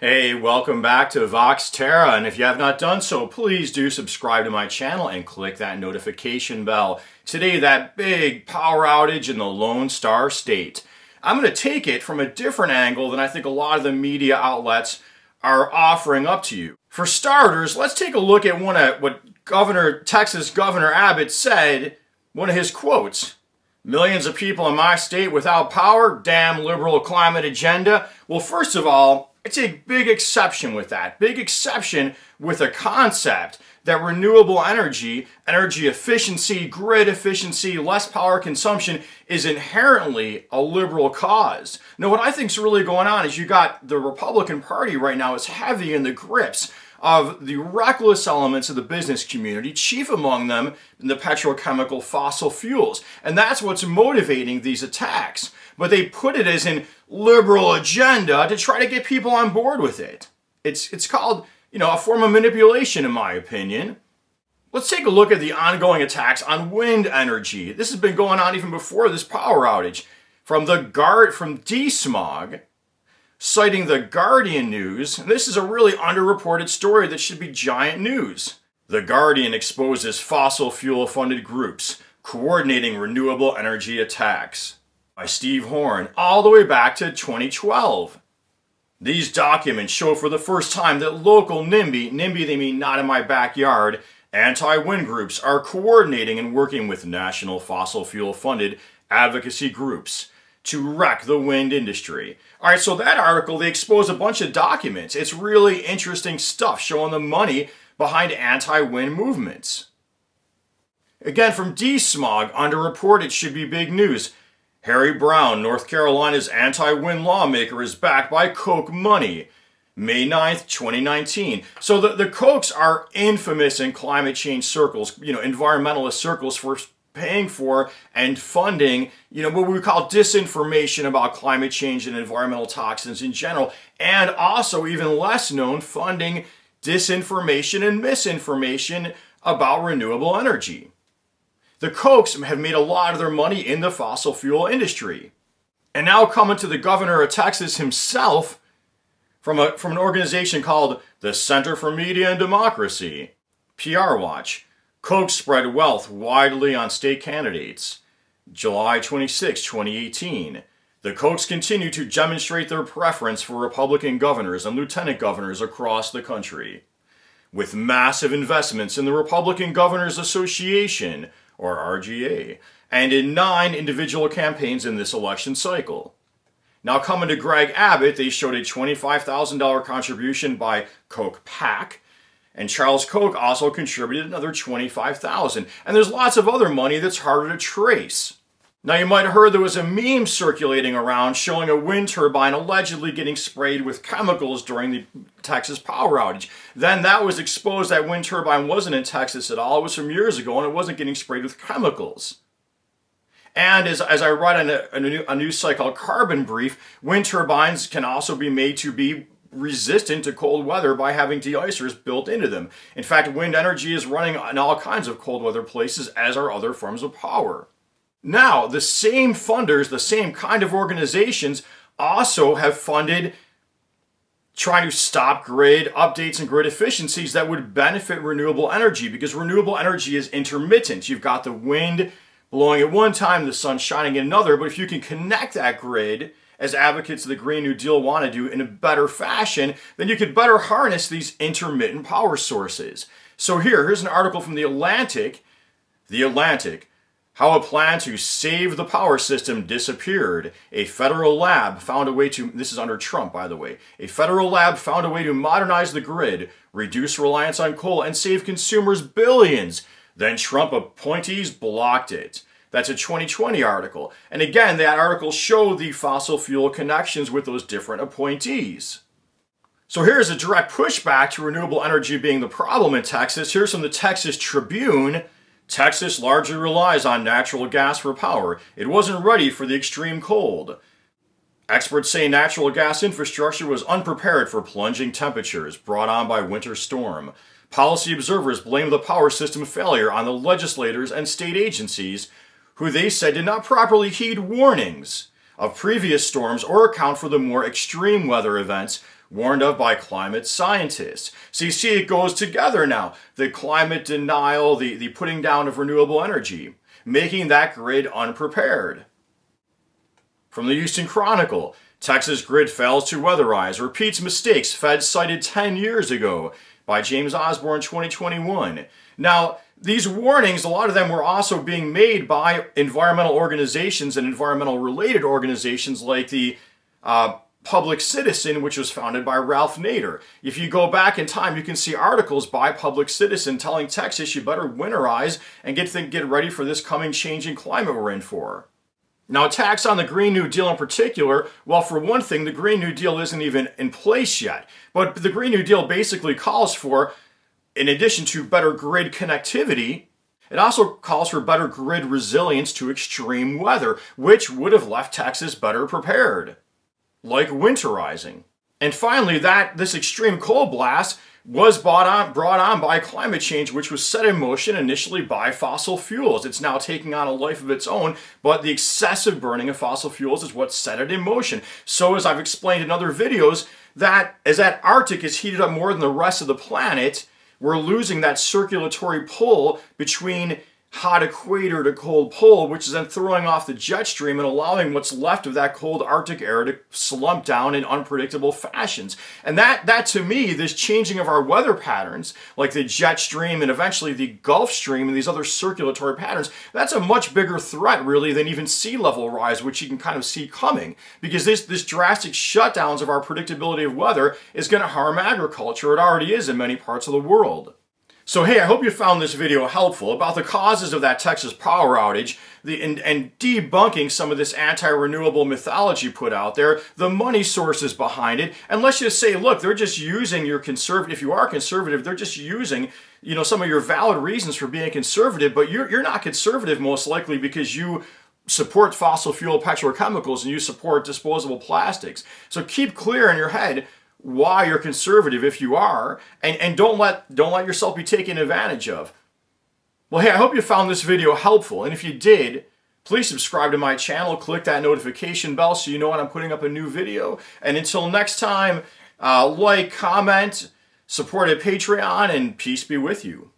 Hey, welcome back to Vox Terra, and if you have not done so, please do subscribe to my channel and click that notification bell. Today, that big power outage in the Lone Star State. I'm going to take it from a different angle than I think a lot of the media outlets are offering up to you. For starters, let's take a look at what Texas Governor Abbott said, one of his quotes. Millions of people in my state without power, damn liberal climate agenda. Well, first of all, it's a big exception with that. Big exception with a concept that renewable energy efficiency, grid efficiency, less power consumption is inherently a liberal cause. Now, what I think is really going on is you got the Republican Party right now is heavy in the grips of the reckless elements of the business community, chief among them the petrochemical fossil fuels. And that's what's motivating these attacks. But they put it as an liberal agenda to try to get people on board with it. It's called, a form of manipulation, in my opinion. Let's take a look at the ongoing attacks on wind energy. This has been going on even before this power outage. From Desmog, citing the Guardian news, and this is a really underreported story that should be giant news. The Guardian exposes fossil fuel-funded groups coordinating renewable energy attacks. By Steve Horn, all the way back to 2012. These documents show for the first time that local NIMBY they mean not in my backyard, anti-wind groups are coordinating and working with national fossil fuel-funded advocacy groups to wreck the wind industry. All right, so that article, they expose a bunch of documents. It's really interesting stuff showing the money behind anti-wind movements. Again, from Desmog, underreported should be big news. Harry Brown, North Carolina's anti-wind lawmaker, is backed by Koch money. May 9th, 2019. So the Kochs are infamous in climate change circles, environmentalist circles, for paying for and funding, what we call disinformation about climate change and environmental toxins in general, and also, even less known, funding disinformation and misinformation about renewable energy. The Kochs have made a lot of their money in the fossil fuel industry. And now coming to the governor of Texas himself from an organization called the Center for Media and Democracy, PR Watch. Koch spread wealth widely on state candidates. July 26, 2018. The Kochs continue to demonstrate their preference for Republican governors and lieutenant governors across the country, with massive investments in the Republican Governors Association, or RGA, and in 9 individual campaigns in this election cycle. Now coming to Greg Abbott, they showed a $25,000 contribution by Koch PAC, and Charles Koch also contributed another $25,000. And there's lots of other money that's harder to trace. Now you might have heard there was a meme circulating around showing a wind turbine allegedly getting sprayed with chemicals during the Texas power outage. Then that was exposed that wind turbine wasn't in Texas at all. It was from years ago and it wasn't getting sprayed with chemicals. And as I read on a news site called Carbon Brief, wind turbines can also be made to be resistant to cold weather by having de-icers built into them. In fact, wind energy is running in all kinds of cold weather places, as are other forms of power. Now, the same funders, the same kind of organizations also have funded trying to stop grid updates and grid efficiencies that would benefit renewable energy, because renewable energy is intermittent. You've got the wind blowing at one time, the sun shining at another, but if you can connect that grid, as advocates of the Green New Deal want to do, in a better fashion, then you could better harness these intermittent power sources. So here's an article from The Atlantic, how a plan to save the power system disappeared. A federal lab found a way to, this is under Trump, by the way, a federal lab found a way to modernize the grid, reduce reliance on coal, and save consumers billions. Then Trump appointees blocked it. That's a 2020 article. And again, that article showed the fossil fuel connections with those different appointees. So here's a direct pushback to renewable energy being the problem in Texas. Here's from the Texas Tribune. Texas largely relies on natural gas for power. It wasn't ready for the extreme cold. Experts say natural gas infrastructure was unprepared for plunging temperatures brought on by winter storm. Policy observers blame the power system failure on the legislators and state agencies, who they said did not properly heed warnings of previous storms or account for the more extreme weather events warned of by climate scientists. So you see, it goes together now. The climate denial, the putting down of renewable energy, making that grid unprepared. From the Houston Chronicle, Texas grid fails to weatherize, repeats mistakes Fed cited 10 years ago, by James Osborne, 2021. Now, these warnings, a lot of them were also being made by environmental organizations and environmental related organizations like the Public Citizen, which was founded by Ralph Nader. If you go back in time, you can see articles by Public Citizen telling Texas you better winterize and get ready for this coming changing climate we're in for. Now, attacks on the Green New Deal in particular, well, for one thing, the Green New Deal isn't even in place yet. But the Green New Deal basically calls for, in addition to better grid connectivity, it also calls for better grid resilience to extreme weather, which would have left Texas better prepared, like winterizing. And finally, this extreme cold blast was brought on by climate change, which was set in motion initially by fossil fuels. It's now taking on a life of its own, but the excessive burning of fossil fuels is what set it in motion. So, as I've explained in other videos, that as that Arctic is heated up more than the rest of the planet, we're losing that circulatory pull between hot equator to cold pole, which is then throwing off the jet stream and allowing what's left of that cold Arctic air to slump down in unpredictable fashions. And that to me, this changing of our weather patterns, like the jet stream and eventually the Gulf Stream and these other circulatory patterns, that's a much bigger threat really than even sea level rise, which you can kind of see coming. Because this drastic shutdowns of our predictability of weather is going to harm agriculture. It already is in many parts of the world. So hey, I hope you found this video helpful about the causes of that Texas power outage and debunking some of this anti-renewable mythology put out there, the money sources behind it, and let's just say, look, they're just using your conservative, if you are conservative, they're just using, some of your valid reasons for being conservative, but you're not conservative most likely because you support fossil fuel petrochemicals and you support disposable plastics. So keep clear in your head why you're conservative if you are, and don't let yourself be taken advantage of. Well, hey, I hope you found this video helpful, and if you did, please subscribe to my channel, click that notification bell so you know when I'm putting up a new video, and until next time, like, comment, support at Patreon, and peace be with you.